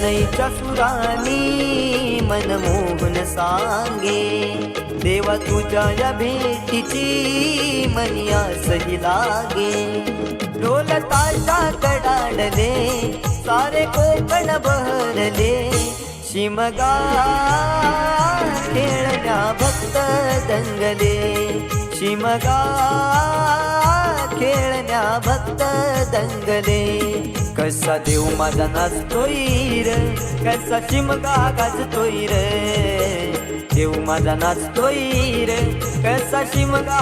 शनईच्या सुरानी मनमोहन सांगे, देवा तुझ्या या भेटीची मनी आसही लागे. ढोल ताशा कडाडले सारे कोकण बहरले, शिमगा खेळण्या भक्त दंगले, शिमगा खेळण्या भक्त दंगले. कसा देव माझा नाचतोय रे, कसा शिमगा गाजतोय रे, देव माझा नाचतोय रे, कसा शिमगा